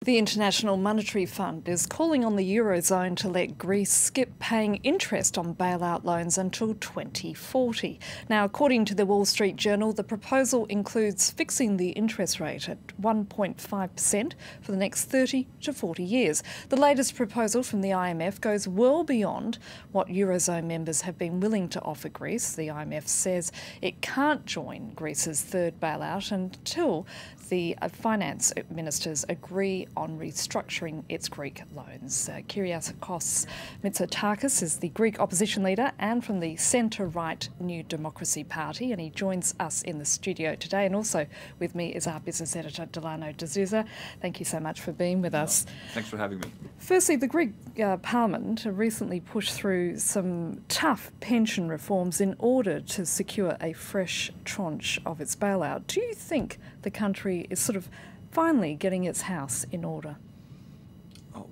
The International Monetary Fund is calling on the Eurozone to let Greece skip paying interest on bailout loans until 2040. Now, according to the Wall Street Journal, the proposal includes fixing the interest rate at 1.5% for the next 30 to 40 years. The latest proposal from the IMF goes well beyond what Eurozone members have been willing to offer Greece. The IMF says it can't join Greece's third bailout until the finance ministers agree on restructuring its Greek loans. Kyriakos Mητσοτάκη is the Greek opposition leader and from the centre-right New Democracy Party, and he joins us in the studio today. And also with me is our business editor, Delano D'Souza. Thank you so much for being with us. Thanks for having me. Firstly, the Greek Parliament recently pushed through some tough pension reforms in order to secure a fresh tranche of its bailout. Do you think the country is sort of finally getting its house in order?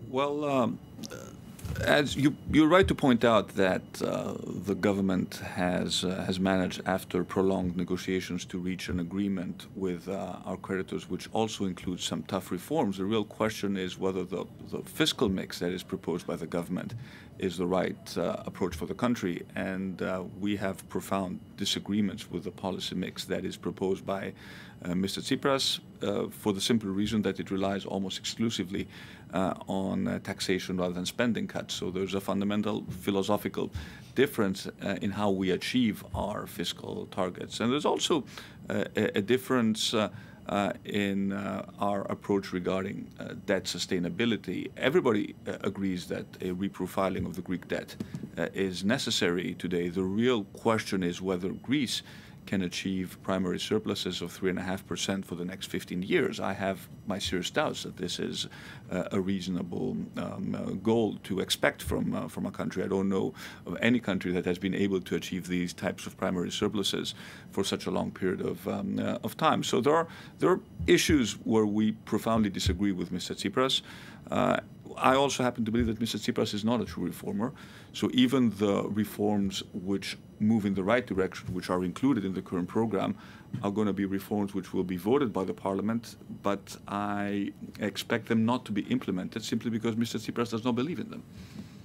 Well, as you're right to point out that the government has managed, after prolonged negotiations, to reach an agreement with our creditors, which also includes some tough reforms. The real question is whether the fiscal mix that is proposed by the government is the right approach for the country. And we have profound disagreements with the policy mix that is proposed by Mr. Tsipras, for the simple reason that it relies almost exclusively on taxation rather than spending cuts. So there's a fundamental philosophical difference in how we achieve our fiscal targets. And there's also a difference in our approach regarding debt sustainability. Everybody agrees that a reprofiling of the Greek debt is necessary today. The real question is whether Greece can achieve primary surpluses of 3.5% for the next 15 years. I have my serious doubts that this is a reasonable goal to expect from a country. I don't know of any country that has been able to achieve these types of primary surpluses for such a long period of time. So there are issues where we profoundly disagree with Mr. Tsipras. I also happen to believe that Mr. Tsipras is not a true reformer. So even the reforms which move in the right direction, which are included in the current program, are going to be reforms which will be voted by the parliament, but I expect them not to be implemented simply because Mr. Tsipras does not believe in them.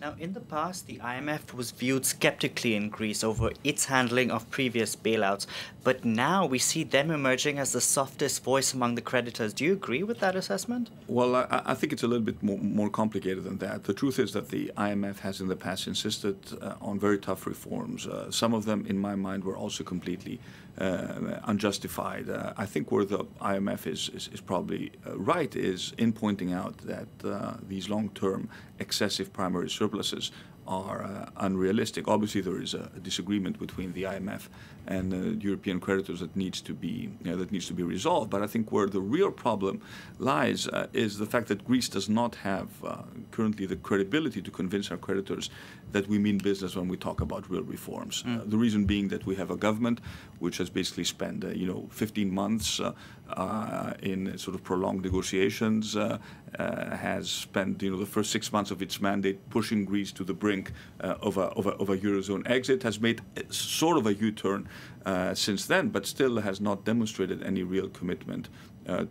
Now, in the past, the IMF was viewed skeptically in Greece over its handling of previous bailouts, but now we see them emerging as the softest voice among the creditors. Do you agree with that assessment? Well, I think it's a little bit more complicated than that. The truth is that the IMF has in the past insisted on very tough reforms. Some of them, in my mind, were also completely unjustified. I think where the IMF is probably right is in pointing out that these long-term excessive primary surpluses are unrealistic. Obviously, there is a disagreement between the IMF and the European creditors that needs to be resolved. But I think where the real problem lies is the fact that Greece does not have currently the credibility to convince our creditors that we mean business when we talk about real reforms. The reason being that we have a government which has basically spent 15 months in sort of prolonged negotiations, has spent the first 6 months of its mandate pushing Greece to the brink of a Eurozone exit, has made sort of a U-turn since then, but still has not demonstrated any real commitment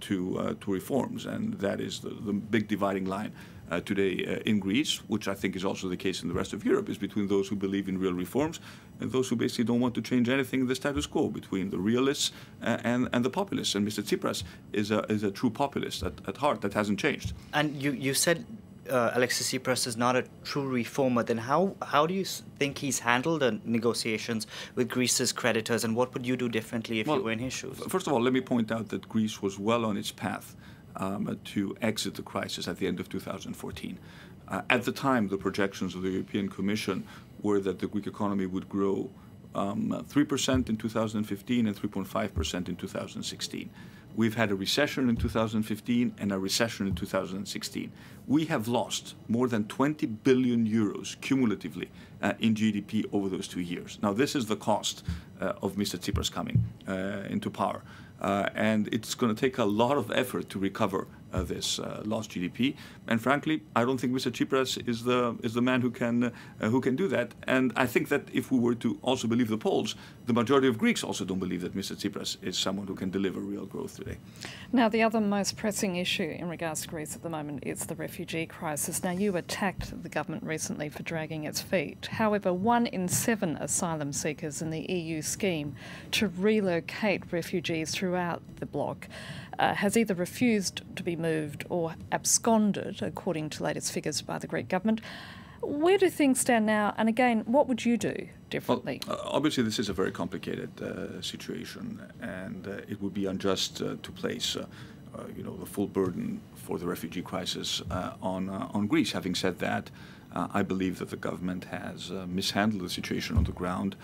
to reforms. And that is the big dividing line today in Greece, which I think is also the case in the rest of Europe, is between those who believe in real reforms and those who basically don't want to change anything in the status quo, between the realists and the populists. And Mr. Tsipras is a true populist at heart. That hasn't changed. And you said Alexis Tsipras is not a true reformer. Then how do you think he's handled the negotiations with Greece's creditors, and what would you do differently if you were in his shoes? First of all, let me point out that Greece was well on its path to exit the crisis at the end of 2014. At the time, the projections of the European Commission were that the Greek economy would grow 3% in 2015 and 3.5% in 2016. We've had a recession in 2015 and a recession in 2016. We have lost more than 20 billion euros cumulatively in GDP over those 2 years. Now, this is the cost of Mr. Tsipras coming into power. And it's going to take a lot of effort to recover this lost GDP. And frankly, I don't think Mr. Tsipras is the man who can do that. And I think that if we were to also believe the polls, the majority of Greeks also don't believe that Mr. Tsipras is someone who can deliver real growth today. Now, the other most pressing issue in regards to Greece at the moment is the refugee crisis. Now, you attacked the government recently for dragging its feet. However, 1 in 7 asylum seekers in the EU scheme to relocate refugees throughout the bloc has either refused to be moved or absconded, according to latest figures by the Greek government. Where do things stand now? And again, what would you do differently? Well, obviously, this is a very complicated situation, and it would be unjust to place the full burden for the refugee crisis on Greece. Having said that, I believe that the government has mishandled the situation on the ground.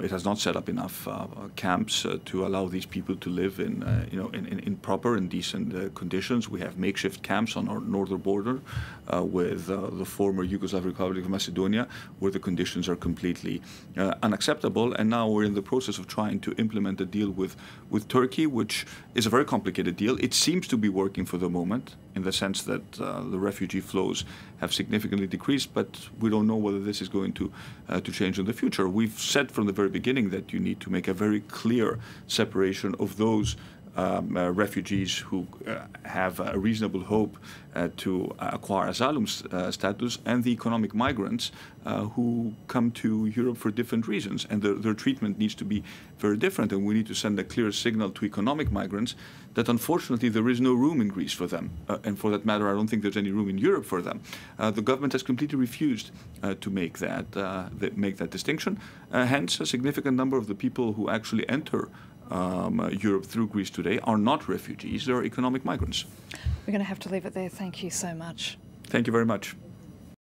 It has not set up enough camps to allow these people to live in proper and decent conditions. We have makeshift camps on our northern border with the former Yugoslav Republic of Macedonia, where the conditions are completely unacceptable. And now we're in the process of trying to implement a deal with Turkey, which is a very complicated deal. It seems to be working for the moment, in the sense that the refugee flows have significantly decreased, but we don't know whether this is going to change in the future. We've said from the very beginning that you need to make a very clear separation of those refugees who have a reasonable hope to acquire asylum status and the economic migrants who come to Europe for different reasons. And their treatment needs to be very different. And we need to send a clear signal to economic migrants that unfortunately there is no room in Greece for them. And for that matter, I don't think there's any room in Europe for them. The government has completely refused to make that distinction. Hence, a significant number of the people who actually enter Europe through Greece today are not refugees, they're economic migrants. We're going to have to leave it there. Thank you so much. Thank you very much.